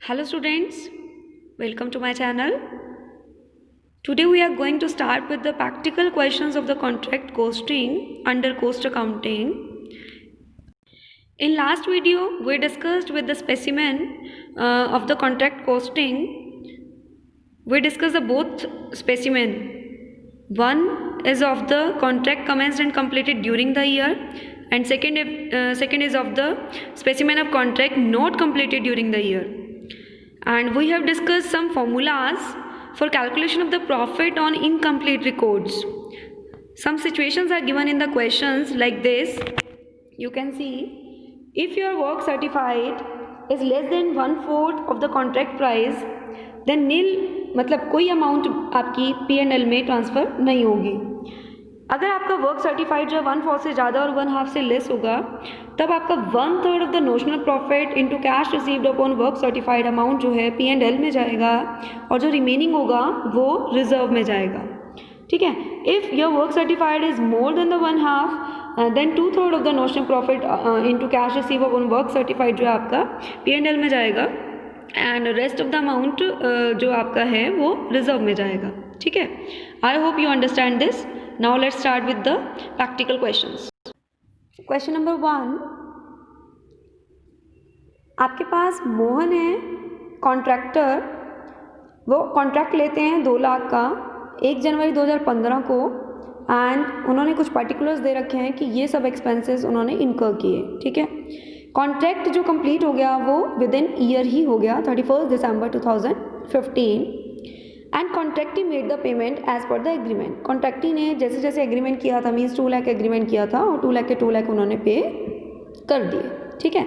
Hello students, welcome to my channel. Today we are going to start with the practical questions of the contract costing under cost accounting. In last video we discussed with the specimen of the contract costing. We discussed the both specimen. One is of the contract commenced and completed during the year, and second is of the specimen of contract not completed during the year. And we have discussed some formulas for calculation of the profit on incomplete records. Some situations are given in the questions like this. You can see, if your work certified is less than 1/4 of the contract price, then nil मतलब कोई amount आपकी P&L में transfer नहीं होगी. अगर आपका work certified जो 1/4 से ज़्यादा और 1/2 से लेस होगा, तब आपका 1/3 of the notional profit into cash received upon work certified amount जो है P&L में जाएगा, और जो रिमेनिंग होगा वो रिजर्व में जाएगा. ठीक है. If your work certified is more than the 1/2, then 2/3 of the notional profit into cash receive upon work certified जो है आपका P&L में जाएगा, and rest of the amount जो आपका है वो रिजर्व में जाएगा. ठीक है. I hope you understand this. Now let's start with the practical questions. Question number 1. आपके पास मोहन है कॉन्ट्रैक्टर, वो कॉन्ट्रैक्ट लेते हैं 2 लाख का 1 जनवरी 2015 को, एंड उन्होंने कुछ पर्टिकुलर्स दे रखे हैं कि ये सब एक्सपेंसेस उन्होंने इनकर किए. ठीक है. कॉन्ट्रैक्ट जो कंप्लीट हो गया वो विद इन ईयर ही हो गया, 31 दिसंबर 2015. And contractee made the payment as per the agreement. Contractee ने जैसे जैसे एग्रीमेंट किया था, मीन्स 2 लाख एग्रीमेंट किया था, और 2 लाख के 2 लाख उन्होंने पे कर दिए. ठीक है.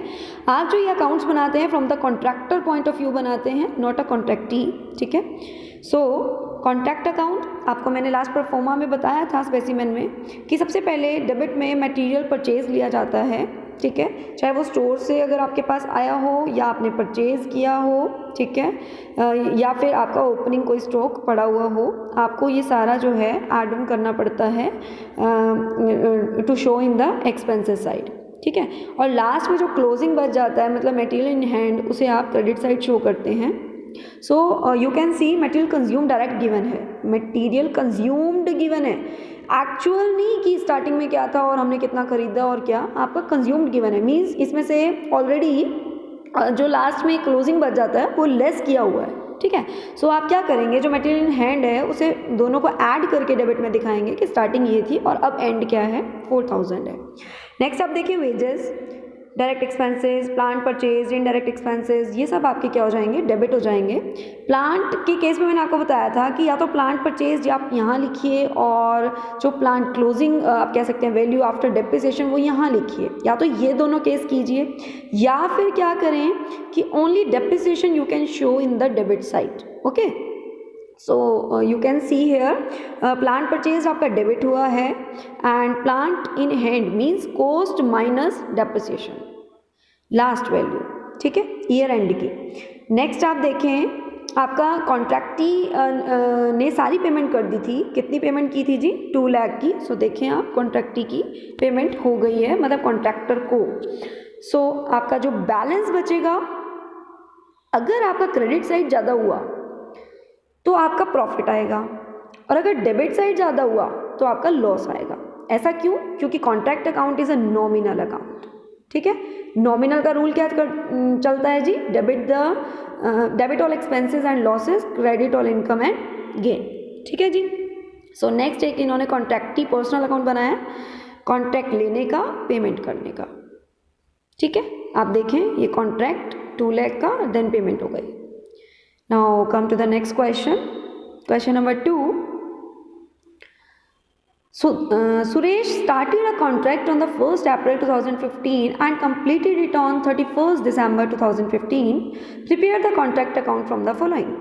आप जो ये अकाउंट्स बनाते हैं from the contractor point of view बनाते हैं, नॉट अ कॉन्ट्रैक्टी. ठीक है. सो कॉन्ट्रैक्ट अकाउंट आपको मैंने लास्ट परफॉर्मा में बताया था स्पेसिमेन में कि सबसे पहले डेबिट में मटेरियल परचेज लिया जाता है. ठीक है. चाहे वो स्टोर से अगर आपके पास आया हो या आपने परचेज़ किया हो. ठीक है. या फिर आपका ओपनिंग कोई स्टॉक पड़ा हुआ हो, आपको ये सारा जो है ऐड ऑन करना पड़ता है to show in the expenses side. ठीक है. और लास्ट में जो क्लोजिंग बच जाता है, मतलब मटेरियल इन हैंड, उसे आप क्रेडिट साइड शो करते हैं. सो you can C material consume direct given है, मटेरियल कंज्यूम्ड गिवन है, एक्चुअल नहीं कि स्टार्टिंग में क्या था और हमने कितना खरीदा और क्या. आपका कंज्यूम्ड गिवन है, मीन्स इसमें से ऑलरेडी जो लास्ट में क्लोजिंग बच जाता है वो लेस किया हुआ है. ठीक है. सो आप क्या करेंगे, जो मटेरियल इन हैंड है उसे दोनों को ऐड करके डेबिट में दिखाएंगे कि स्टार्टिंग ये थी और अब एंड क्या है, 4000 है. नेक्स्ट आप देखिए wages, direct expenses, plant purchase, indirect expenses, ये सब आपके क्या हो जाएंगे, डेबिट हो जाएंगे. प्लांट के केस में मैंने आपको बताया था कि या तो प्लांट परचेज आप यहाँ लिखिए, और जो प्लांट क्लोजिंग आप कह सकते हैं वैल्यू आफ्टर डेप्रिसिएशन वो यहाँ लिखिए. या तो ये दोनों केस कीजिए, या फिर क्या करें कि only depreciation you can show in the debit side. Okay. So you can see here plant purchase आपका डेबिट हुआ है, and plant in hand means cost minus depreciation, last value. ठीक है. ईयर एंड की. नेक्स्ट आप देखें, आपका कॉन्ट्रैक्टी ने सारी पेमेंट कर दी थी. कितनी पेमेंट की थी जी, 2 लाख की. सो देखें आप, कॉन्ट्रैक्टी की पेमेंट हो गई है, मतलब कॉन्ट्रैक्टर को. सो आपका जो बैलेंस बचेगा, अगर आपका क्रेडिट साइड ज़्यादा हुआ तो आपका प्रॉफिट आएगा, और अगर डेबिट साइड ज़्यादा हुआ तो आपका लॉस आएगा. ऐसा क्यों? क्योंकि contract account is a nominal account. ठीक है. नॉमिनल का रूल क्या चलता है जी, debit all expenses and losses, credit all income and gain. ठीक है जी. सो नेक्स्ट एक इन्होंने कॉन्ट्रैक्टी पर्सनल अकाउंट बनाया, कॉन्ट्रैक्ट लेने का, पेमेंट करने का. ठीक है. आप देखें, ये कॉन्ट्रैक्ट 2 लाख का, देन पेमेंट हो गई. Now come to the next question. Question number 2. So Suresh started a contract on the 1st April 2015 and completed it on 31st December 2015. Prepare the contract account from the following.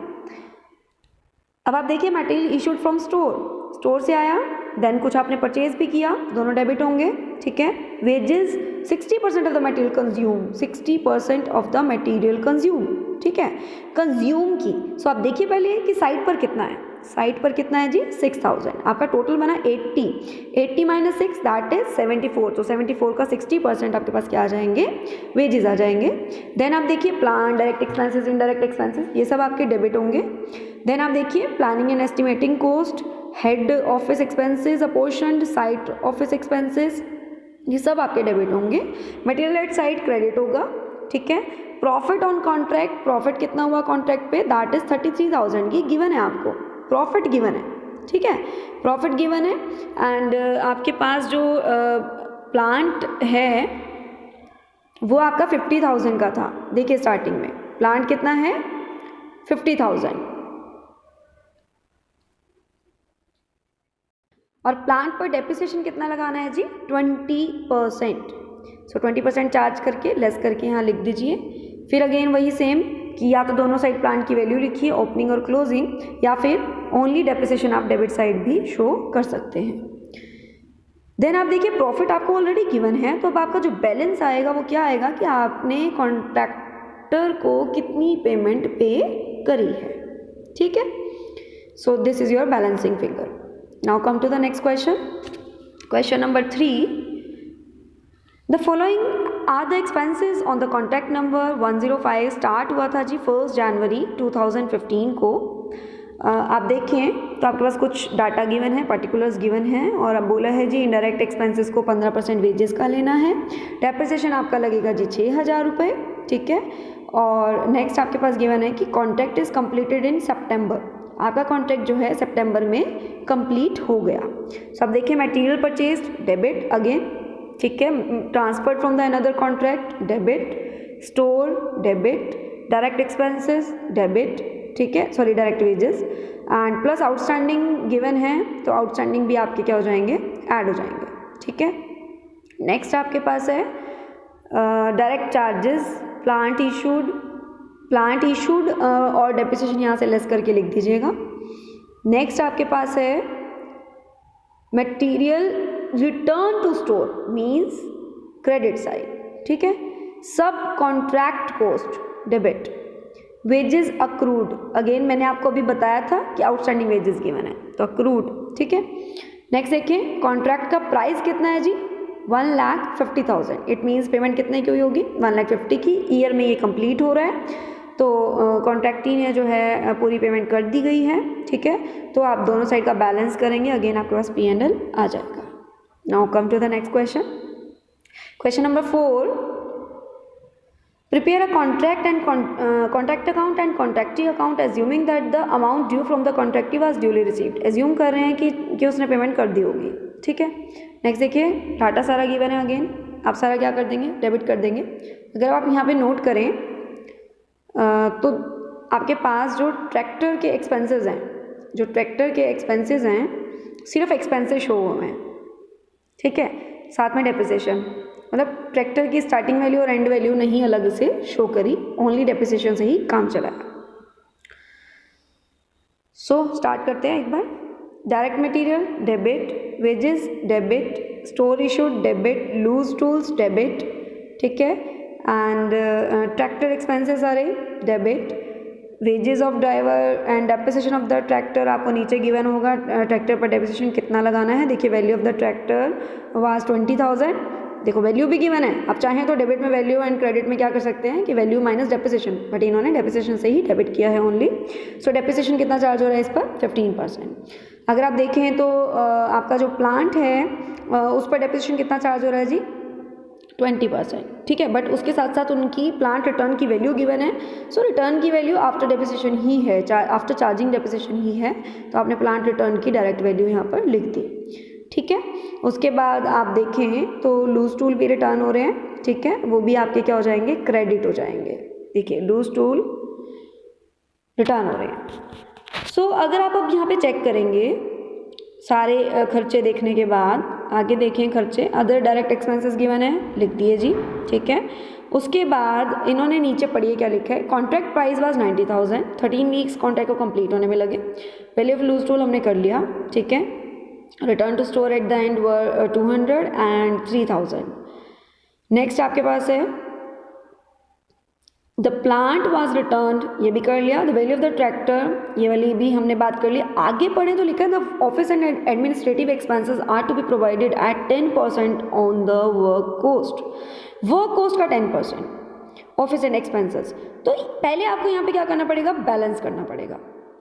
अब आप देखिए, material issued from store से आया, then कुछ आपने purchase भी किया, दोनों डेबिट होंगे. ठीक है. Wages 60% of the material consume, 60% of the material consume. ठीक है, कंज्यूम की। सो आप देखिए पहले कि साइड पर कितना है, साइड पर कितना है जी 6000, आपका टोटल बना 80 माइनस 6 दैट इज 74, तो 74 का 60% आपके पास क्या आ जाएंगे, वेजेस आ जाएंगे। देन आप देखिए plan, direct expenses, indirect expenses, ये सब आपके डेबिट होंगे। देन आप देखिए planning and estimating cost, head office expenses, apportioned site office expenses, ये सब आपके डेबिट होंगे। मटेरियल एट साइड क्रेडिट होगा, ठीक है। प्रॉफिट ऑन कॉन्ट्रैक्ट, प्रॉफिट कितना हुआ कॉन्ट्रैक्ट पे, दैट इज 33,000, ये गिवन है आपको, प्रॉफिट गिवन है, ठीक है, प्रॉफिट गिवन है। एंड आपके पास जो प्लांट है वो आपका 50,000 का था, देखिए स्टार्टिंग में प्लांट कितना है 50,000, और प्लांट पर डेप्रिसिएशन कितना लगाना है जी 20%। सो 20% चार्ज करके लेस करके यहाँ लिख दीजिए। फिर अगेन वही सेम कि या तो दोनों साइड प्लांट की वैल्यू लिखिए, ओपनिंग और क्लोजिंग, या फिर ओनली डेप्रिसिएशन आप डेबिट साइड भी शो कर सकते हैं। देन आप देखिए प्रॉफिट आपको ऑलरेडी गिवन है, तो अब आपका जो बैलेंस आएगा वो क्या आएगा कि आपने कॉन्ट्रैक्टर को कितनी पेमेंट पे करी है, ठीक है। So this is your balancing figure. Now come to the next question. Question number 3. The following are the expenses on the contract number 105, start हुआ था जी 1 जनवरी 2015 को। आप देखें तो आपके पास कुछ डाटा गिवन है, पर्टिकुलर्स गिवन है, और अब बोला है जी इनडायरेक्ट एक्सपेंसेस को 15% वेजेस का लेना है। डेप्रिसिएशन आपका लगेगा जी 6,000 रुपये, ठीक है। और नेक्स्ट आपके पास गिवन है कि कॉन्ट्रैक्ट इज कम्प्लीटेड इन सितंबर, आपका कॉन्ट्रैक्ट जो है सितंबर में कंप्लीट हो गया। सो अब देखिए मटेरियल परचेज डेबिट अगेन, ठीक है, transferred from the another contract debit, store debit, direct expenses debit, ठीक है, sorry direct wages, and plus outstanding given है, तो आउटस्टैंडिंग भी आपके क्या हो जाएंगे, ऐड हो जाएंगे, ठीक है। नेक्स्ट आपके पास है डायरेक्ट चार्जेस, प्लांट इशूड और डेप्रिसिएशन यहाँ से लेस करके लिख दीजिएगा। नेक्स्ट आपके पास है material return to store means credit side, ठीक है। Sub contract cost debit, wages accrued, again मैंने आपको अभी बताया था कि आउटस्टैंडिंग वेजेस गिवन है तो अक्रूड, ठीक है। नेक्स्ट देखिए कॉन्ट्रैक्ट का प्राइस कितना है जी 1,50,000, इट मीन्स पेमेंट कितने की हुई होगी 1,50,000 की, ईयर में ये कंप्लीट हो रहा है, तो कॉन्ट्रैक्टी ने जो है पूरी पेमेंट कर दी गई है, ठीक है। तो आप दोनों साइड का बैलेंस करेंगे, अगेन आपके पास P&L आ जाएगा। Now come to the next question. Question number 4, prepare a contract and contract account and contractee account assuming that the amount due from the contractee was duly received, assume कर रहे हैं कि उसने payment कर दी होगी, ठीक है। नेक्स्ट देखिए डाटा सारा गिवन है, अगेन आप सारा क्या कर देंगे, डेबिट कर देंगे। अगर आप यहाँ पे नोट करें तो आपके पास जो ट्रैक्टर के एक्सपेंसेस हैं, सिर्फ एक्सपेंसेस शो हुए हैं, ठीक है, साथ में डेप्रिसिएशन, मतलब ट्रैक्टर की स्टार्टिंग वैल्यू और एंड वैल्यू नहीं अलग से शो करी, ओनली डेप्रिसिएशन से ही काम चलाया। सो स्टार्ट करते हैं एक बार। Direct material debit, wages debit, store issued debit, loose tools debit, ठीक है, एंड ट्रैक्टर एक्सपेंसेस आ रहे debit, wages of driver and depreciation of the tractor आपको नीचे गिवन होगा, ट्रैक्टर पर डेप्रिसिएशन कितना लगाना है। देखिए value of the tractor was 20,000, देखो वैल्यू भी गिवन है, आप चाहें तो डेबिट में वैल्यू एंड क्रेडिट में क्या कर सकते हैं कि वैल्यू माइनस डेप्रिसिएशन, बट इन्होंने डेप्रिसिएशन से ही डेबिट किया है ओनली। सो डेप्रिसिएशन कितना चार्ज हो रहा है इस पर 15%। अगर आप देखें तो आपका जो प्लांट है उस पर डेप्रिसिएशन कितना चार्ज हो रहा है जी 20%, ठीक है, बट उसके साथ साथ उनकी प्लांट रिटर्न की वैल्यू गिवन है। सो रिटर्न की वैल्यू आफ्टर डेप्रिसिएशन ही है, आफ्टर चार्जिंग डेप्रिसिएशन ही है, तो आपने प्लांट रिटर्न की डायरेक्ट वैल्यू यहाँ पर लिख दी, ठीक है। उसके बाद आप देखें तो लूज टूल भी रिटर्न हो रहे हैं, ठीक है, वो भी आपके क्या हो जाएंगे, क्रेडिट हो जाएंगे। देखिए लूज टूल रिटर्न हो रहे हैं। सो अगर आप अब यहाँ पे चेक करेंगे सारे खर्चे देखने के बाद, आगे देखें खर्चे, अदर डायरेक्ट एक्सपेंसेस गिवन है, लिख दिए जी, ठीक है। उसके बाद इन्होंने नीचे पढ़िए क्या लिखा है, contract price was 90,000, 13 weeks contract को कंप्लीट होने में लगे, वैल्यू ऑफ लूज टूल हमने कर लिया, ठीक है। Return to store at the end were 200 and 3,000। नेक्स्ट आपके पास है द प्लांट वॉज रिटर्न, ये भी कर लिया. The value of the tractor, ये वाली भी हमने बात कर ली. आगे पढ़े तो लिखा है the office and administrative expenses are to be provided at 10% on the work cost. Work cost का 10% ऑफिस एंड एक्सपेंसेस. तो पहले आपको यहाँ पे क्या करना पड़ेगा, बैलेंस करना पड़ेगा.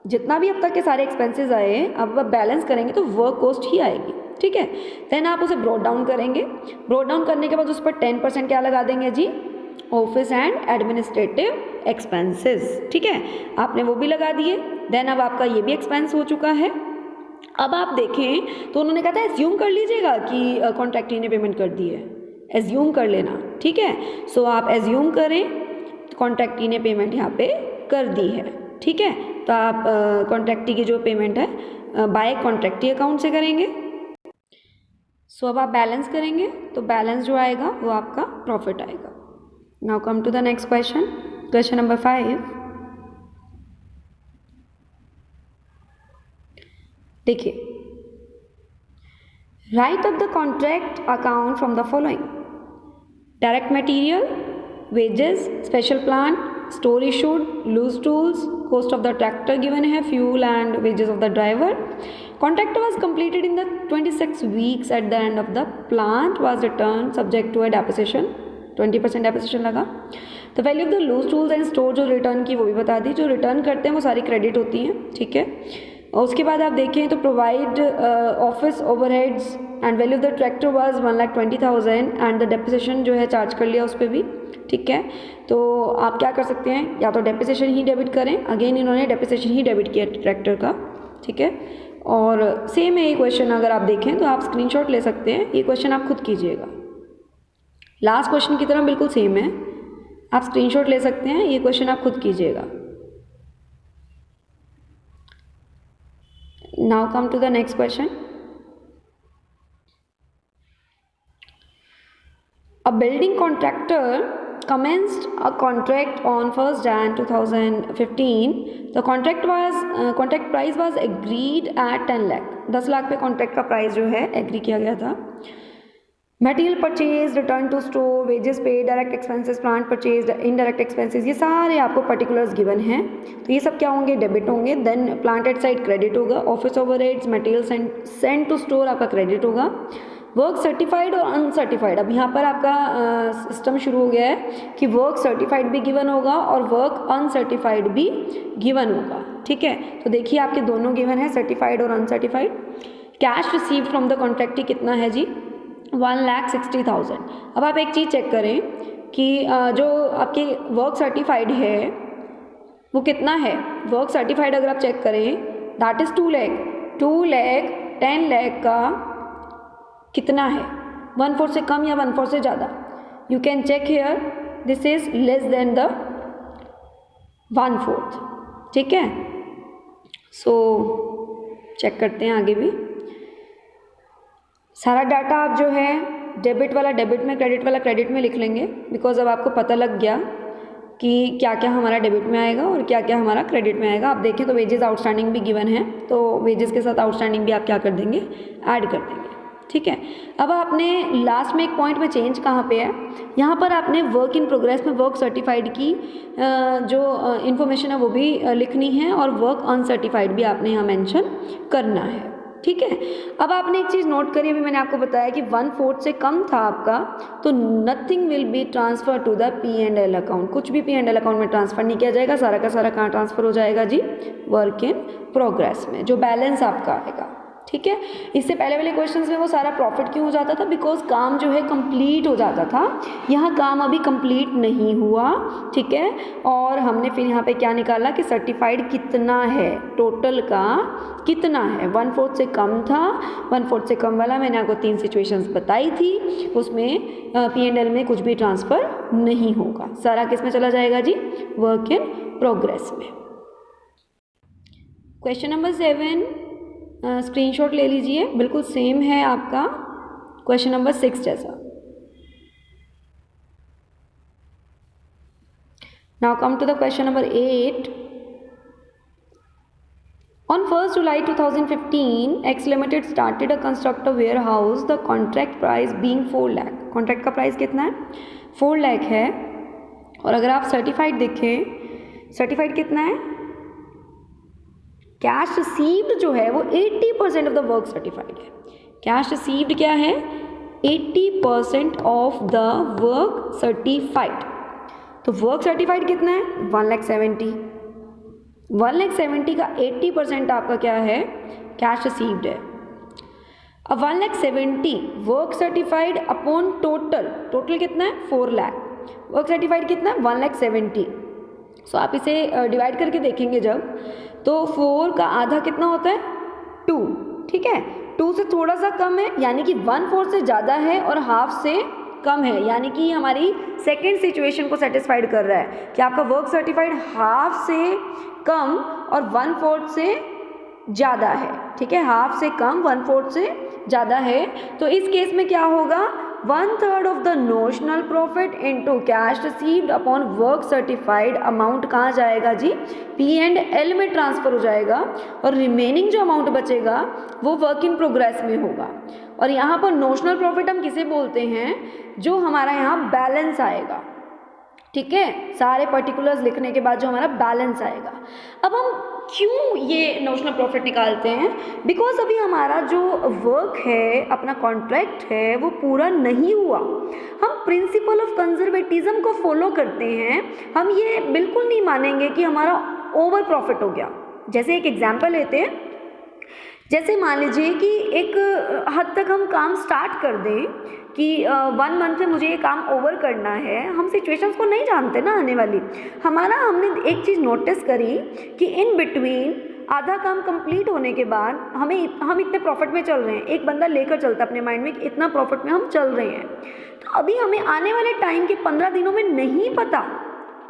जितना भी अब तक के सारे एक्सपेंसेस आए, अब बैलेंस करेंगे तो वर्क कोस्ट ही आएगी. ठीक है, देन आप उसे ब्रॉट डाउन करेंगे. ब्रॉट डाउन करने के बाद उस पर 10% क्या लगा देंगे जी, ऑफिस एंड एडमिनिस्ट्रेटिव एक्सपेंसेस. ठीक है, आपने वो भी लगा दिए. देन अब आपका ये भी एक्सपेंस हो चुका है. अब आप देखें तो उन्होंने कहा था एज्यूम कर लीजिएगा कि कॉन्ट्रैक्टी ने पेमेंट कर दी है, एज्यूम कर लेना. ठीक है, सो आप एज्यूम करें कॉन्ट्रैक्टी ने पेमेंट यहाँ पे कर दी है. ठीक है, तो आप कॉन्ट्रैक्टी की जो पेमेंट है बाय कॉन्ट्रैक्टी अकाउंट से करेंगे. सो अब आप बैलेंस करेंगे तो बैलेंस जो आएगा वो आपका प्रॉफिट आएगा. Now come to the next question, question number 5. देखिए, write up the contract account from the following: direct material, wages, special plan, store issued, loose tools, cost of the tractor given है, fuel and wages of the driver. Contract was completed in the 26 weeks. At the end of the plant was returned subject to a depreciation. 20% depreciation लगा. The value of the loose tools and store जो return की वो भी बता दी. जो return करते हैं वो सारी क्रेडिट होती हैं. ठीक है, और उसके बाद आप देखें तो provide office overheads and value of the tractor was 1,20,000 and the depreciation जो है चार्ज कर लिया उस पर भी. ठीक है, तो आप क्या कर सकते हैं, या तो डेप्रिसिएशन ही डेबिट करें. अगेन इन्होंने डेप्रिसिएशन ही डेबिट किया ट्रैक्टर का. ठीक है, और सेम है ये क्वेश्चन. अगर आप देखें तो आप स्क्रीनशॉट ले सकते हैं. ये क्वेश्चन आप खुद कीजिएगा, लास्ट क्वेश्चन की तरह बिल्कुल सेम है. आप स्क्रीनशॉट ले सकते हैं, ये क्वेश्चन आप खुद कीजिएगा. Now come to the next question. A building contractor commenced a contract on 1st Jan 2015. The contract price was agreed at 10 lakh. 10 lakh पे कॉन्ट्रैक्ट का प्राइस जो है एग्री किया गया था. Material purchase, return to store, wages pay, direct expenses, plant purchase, indirect expenses, ये सारे आपको पर्टिकुलर्स गिवन हैं. तो ये सब क्या होंगे, डेबिट होंगे. Then plant at site credit होगा. Office overheads, material sent to store आपका क्रेडिट होगा. वर्क सर्टिफाइड और अनसर्टिफाइड, अब यहाँ पर आपका सिस्टम शुरू हो गया है कि वर्क सर्टिफाइड भी गिवन होगा और वर्क अनसर्टिफाइड भी गिवन होगा. ठीक है, तो देखिए आपके दोनों गिवन है, सर्टिफाइड और uncertified. Cash received from the contractee कितना है जी, 1,60,000. अब आप एक चीज़ चेक करें कि जो आपके वर्क सर्टिफाइड है वो कितना है. वर्क सर्टिफाइड अगर आप चेक करें दैट इज़ 2 लाख. 2 लाख 10 लाख का कितना है, 1/4 से कम या 1/4 से ज़्यादा. You can check here, this is less than the 1/4. ठीक है, सो चेक करते हैं आगे भी. सारा डाटा आप जो है डेबिट वाला डेबिट में, क्रेडिट वाला क्रेडिट में लिख लेंगे. बिकॉज अब आपको पता लग गया कि क्या क्या हमारा डेबिट में आएगा और क्या क्या हमारा क्रेडिट में आएगा. आप देखें तो वेजेस आउटस्टैंडिंग भी गिवन है, तो वेजेस के साथ आउटस्टैंडिंग भी आप क्या कर देंगे, ऐड कर देंगे. ठीक है, अब आपने लास्ट में एक पॉइंट में चेंज कहाँ पे है, यहाँ पर आपने वर्क इन प्रोग्रेस में वर्क सर्टिफाइड की जो इन्फॉर्मेशन है वो भी लिखनी है और वर्क अनसर्टिफाइड भी आपने यहाँ मेंशन करना है. ठीक है, अब आपने एक चीज़ नोट करी, अभी मैंने आपको बताया कि 1/4 से कम था आपका, तो nothing will be transfer to the P&L account. कुछ भी P&L अकाउंट में ट्रांसफ़र नहीं किया जाएगा. सारा का सारा कहाँ ट्रांसफ़र हो जाएगा जी, वर्क इन प्रोग्रेस में, जो बैलेंस आपका आएगा. ठीक है, इससे पहले वाले क्वेश्चंस में वो सारा प्रॉफिट क्यों हो जाता था, बिकॉज काम जो है कंप्लीट हो जाता था. यहाँ काम अभी कंप्लीट नहीं हुआ. ठीक है, और हमने फिर यहाँ पे क्या निकाला कि सर्टिफाइड कितना है, टोटल का कितना है. 1/4 से कम था. 1/4 से कम वाला मैंने आपको 3 सिचुएशंस बताई थी, उसमें P&L में कुछ भी ट्रांसफ़र नहीं होगा. सारा किस में चला जाएगा जी, वर्क इन प्रोग्रेस में. क्वेश्चन नंबर 7 स्क्रीनशॉट ले लीजिए, बिल्कुल सेम है आपका क्वेश्चन नंबर 6 जैसा. Now come to the question number 8. On 1st July 2015, X Limited started a construct a warehouse. The contract price being 4 lakh. Contract का price कितना है, 4 लाख है. और अगर आप सर्टिफाइड देखें, सर्टिफाइड कितना है, कैश रिसीव्ड जो है वो 80% ऑफ द वर्क सर्टिफाइड है। कैश रिसीव्ड क्या है, 80% ऑफ द वर्क सर्टिफाइड। तो वर्क सर्टिफाइड कितना है, 1,70,000। 1,70,000 का 80% आपका क्या है, कैश रिसीव्ड है। अब 1,70,000 work certified upon total, total कितना है, 4 लाख, वर्क सर्टिफाइड कितना है, 1,70,000। सो आप इसे डिवाइड करके देखेंगे जब, तो 4 का आधा कितना होता है, 2, ठीक है, 2 से थोड़ा सा कम है, यानी कि 1/4 से ज़्यादा है और हाफ से कम है, यानी कि हमारी सेकेंड सिचुएशन को सेटिस्फाइड कर रहा है कि आपका वर्क सर्टिफाइड हाफ से कम और 1/4 से ज़्यादा है, ठीक है, हाफ से कम 1/4 से ज़्यादा है। तो इस केस में क्या होगा, 1/3 of the notional profit into cash received upon work certified amount कहाँ जाएगा जी, P&L में ट्रांसफ़र हो जाएगा, और रिमेनिंग जो अमाउंट बचेगा वो वर्क इन प्रोग्रेस में होगा। और यहाँ पर नोशनल प्रॉफिट हम किसे बोलते हैं, जो हमारा यहाँ बैलेंस आएगा, ठीक है, सारे पर्टिकुलर्स लिखने के बाद जो हमारा बैलेंस आएगा। अब हम क्यों ये नोशनल प्रॉफिट निकालते हैं, बिकॉज अभी हमारा जो वर्क है, अपना कॉन्ट्रैक्ट है, वो पूरा नहीं हुआ। हम प्रिंसिपल ऑफ कंजर्वेटिज्म को फॉलो करते हैं, हम ये बिल्कुल नहीं मानेंगे कि हमारा ओवर प्रॉफिट हो गया। जैसे एक एग्जाम्पल लेते हैं, जैसे मान लीजिए कि एक हद तक हम काम स्टार्ट कर दें कि 1 मंथ में मुझे ये काम ओवर करना है, हम सिचुएशंस को नहीं जानते ना आने वाली। हमने एक चीज़ नोटिस करी कि इन बिटवीन आधा काम कंप्लीट होने के बाद हम इतने प्रॉफिट में चल रहे हैं, एक बंदा लेकर चलता अपने माइंड में कि इतना प्रॉफिट में हम चल रहे हैं। तो अभी हमें आने वाले टाइम के 15 दिनों में नहीं पता,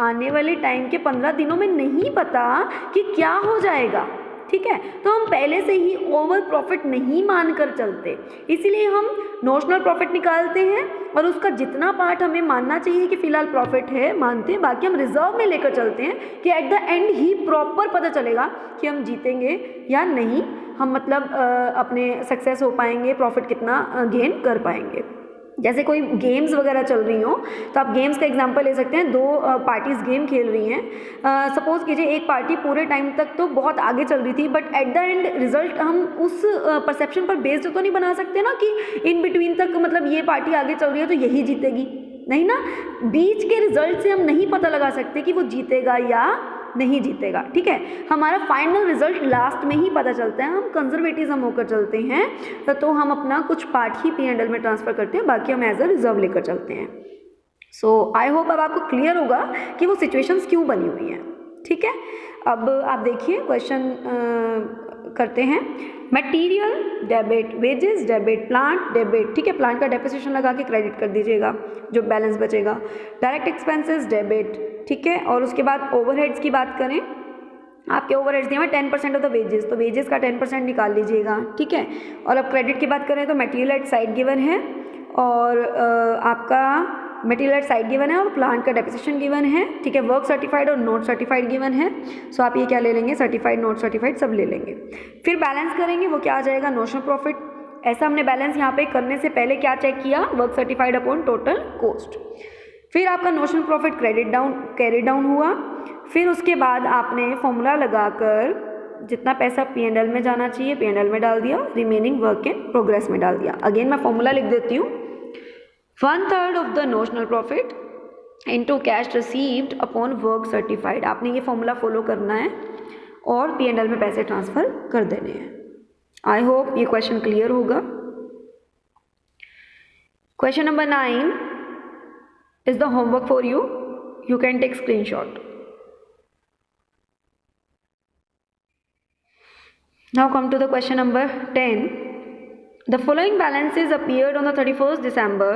आने वाले टाइम के 15 दिनों में नहीं पता कि क्या हो जाएगा, ठीक है। तो हम पहले से ही ओवर प्रॉफिट नहीं मानकर चलते, इसीलिए हम नोशनल प्रॉफिट निकालते हैं और उसका जितना पार्ट हमें मानना चाहिए कि फ़िलहाल प्रॉफिट है मानते हैं, बाकी हम रिजर्व में लेकर चलते हैं कि eight the and he proper पता चलेगा कि हम जीतेंगे या नहीं, हम मतलब अपने सक्सेस हो पाएंगे, प्रॉफिट कितना गेन कर पाएंगे। जैसे कोई गेम्स वगैरह चल रही हो तो आप गेम्स का एग्जांपल ले सकते हैं। 2 पार्टीज़ गेम खेल रही हैं, सपोज़ कीजिए एक पार्टी पूरे टाइम तक तो बहुत आगे चल रही थी, but at the and result हम उस परसेप्शन पर बेस्ड तो नहीं बना सकते ना कि इन बिटवीन तक मतलब ये पार्टी आगे चल रही है तो यही जीतेगी, नहीं ना। बीच के रिजल्ट से हम नहीं पता लगा सकते कि वो जीतेगा या नहीं जीतेगा, ठीक है। हमारा फाइनल रिजल्ट लास्ट में ही पता चलता है। हम कंजर्वेटिज्म होकर चलते हैं तो हम अपना कुछ पार्ट ही P&L में ट्रांसफ़र करते हैं, बाकी हम एज अ रिजर्व लेकर चलते हैं। सो आई होप अब आपको क्लियर होगा कि वो सिचुएशंस क्यों बनी हुई हैं, ठीक है। अब आप देखिए क्वेश्चन करते हैं। Material debit, wages debit, plant debit, ठीक है, प्लांट का डेप्रिसिएशन लगा के क्रेडिट कर दीजिएगा जो बैलेंस बचेगा। डायरेक्ट एक्सपेंसेस डेबिट, ठीक है। और उसके बाद ओवरहेड्स की बात करें, आपके ओवरहेड्स दिए हैं 10% ऑफ द वेजेस, तो वेजेस का 10% निकाल लीजिएगा, ठीक है। और अब क्रेडिट की बात करें तो मटेरियल एट साइड गिवन है और आपका मटेरियल एट साइड गिवन है और प्लांट का डेप्रिसिएशन गिवन है, ठीक है। वर्क सर्टिफाइड और नोट सर्टिफाइड गिवन है, सो आप ये क्या ले लेंगे, सर्टिफाइड नोट सर्टिफाइड सब ले लेंगे। फिर बैलेंस करेंगे, वो क्या आ जाएगा, नोशनल प्रॉफिट। ऐसा हमने बैलेंस यहाँ पे करने से पहले क्या चेक किया, work certified upon total cost. फिर आपका नोशनल प्रॉफिट कैरी डाउन हुआ। फिर उसके बाद आपने फॉर्मूला लगाकर जितना पैसा P&L में जाना चाहिए P&L में डाल दिया, रिमेनिंग वर्क इन प्रोग्रेस में डाल दिया। अगेन मैं फॉर्मूला लिख देती हूँ, 1/3 of the notional profit into cash received upon work certified. आपने ये फॉर्मूला फॉलो करना है और P&L में पैसे ट्रांसफ़र कर देने हैं। आई होप ये क्वेश्चन क्लियर होगा। Question number 9 is the homework for you. You can take screenshot. Now come to the question number 10. The following balances appeared on the 31st December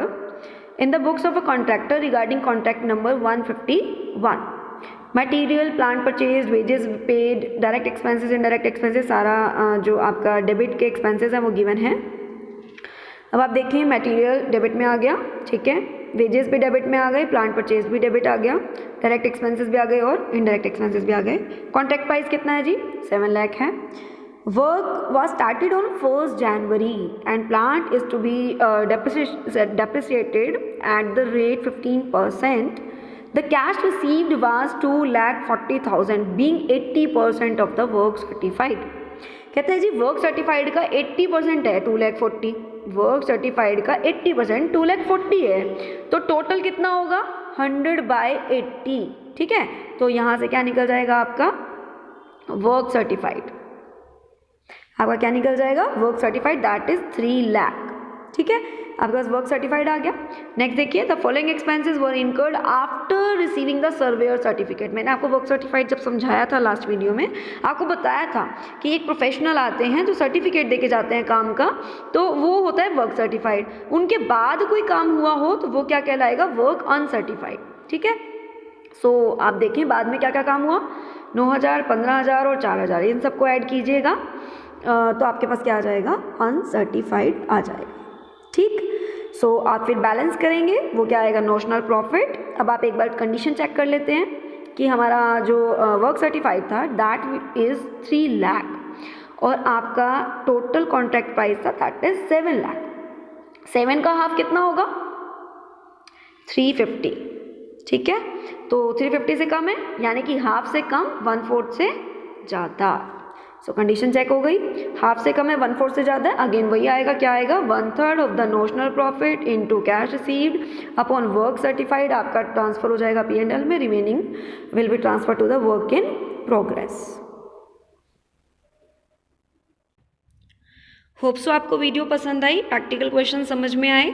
in the books of a contractor regarding contract number 151. Material, plant purchased, wages paid, direct expenses, indirect expenses, सारा जो आपका debit के expenses हैं वो given है। अब आप देखिए मटेरियल डेबिट में आ गया, ठीक है, वेजेस भी डेबिट में आ गए, प्लांट परचेज भी डेबिट आ गया, डायरेक्ट एक्सपेंसेस भी आ गए और इनडायरेक्ट एक्सपेंसेस भी आ गए। कॉन्ट्रैक्ट प्राइस कितना है जी, 7 लाख है। Work was started on 1st January and plant is to be depreciated at the rate 15%। The cash received was 2,40,000 being 80% of the work certified. कहते हैं जी वर्क सर्टिफाइड का 80% है 2,40,000, वर्क सर्टिफाइड का 80% 2,40,000 है, तो टोटल कितना होगा 100/80। ठीक है, तो यहाँ से क्या निकल जाएगा आपका वर्क सर्टिफाइड, आपका क्या निकल जाएगा work certified, that is 3 lakh. ठीक है, आपके पास वर्क सर्टिफाइड आ गया। नेक्स्ट देखिए, the following expenses were incurred after receiving the surveyor certificate. मैंने आपको वर्क सर्टिफाइड जब समझाया था लास्ट वीडियो में, आपको बताया था कि एक प्रोफेशनल आते हैं जो सर्टिफिकेट देके जाते हैं काम का, तो वो होता है वर्क सर्टिफाइड। उनके बाद कोई काम हुआ हो तो वो क्या कहलाएगा वर्क अनसर्टिफाइड। ठीक है, सो आप देखें बाद में क्या क्या काम हुआ, 9,000, 15,000 और 4,000, इन सबको ऐड कीजिएगा तो आपके पास क्या आ जाएगा अनसर्टिफाइड आ जाएगा। ठीक, सो आप फिर बैलेंस करेंगे, वो क्या आएगा नोशनल प्रॉफिट। अब आप एक बार कंडीशन चेक कर लेते हैं कि हमारा जो वर्क सर्टिफाइड था दैट इज़ 3 लाख और आपका टोटल कॉन्ट्रैक्ट प्राइस था दैट इज 7 लाख। 7 का हाफ कितना होगा 350। ठीक है, तो 350 से कम है यानी कि हाफ से कम 1/4 से ज़्यादा। सो कंडीशन चेक हो गई, हाफ से कम है 1/4 से ज़्यादा है, अगेन वही आएगा, क्या आएगा 1/3 of the notional profit into cash received upon work certified. आपका ट्रांसफर हो जाएगा P&L में, remaining will be transfer to the work in progress. Hope so आपको वीडियो पसंद आई, प्रैक्टिकल क्वेश्चन समझ में आए।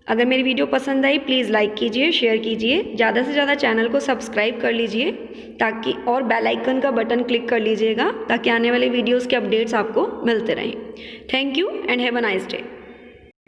अगर मेरी वीडियो पसंद आई प्लीज़ लाइक कीजिए, शेयर कीजिए, ज़्यादा से ज़्यादा चैनल को सब्सक्राइब कर लीजिए ताकि और बेल आइकन का बटन क्लिक कर लीजिएगा ताकि आने वाले वीडियोस के अपडेट्स आपको मिलते रहें। Thank you and have a nice day.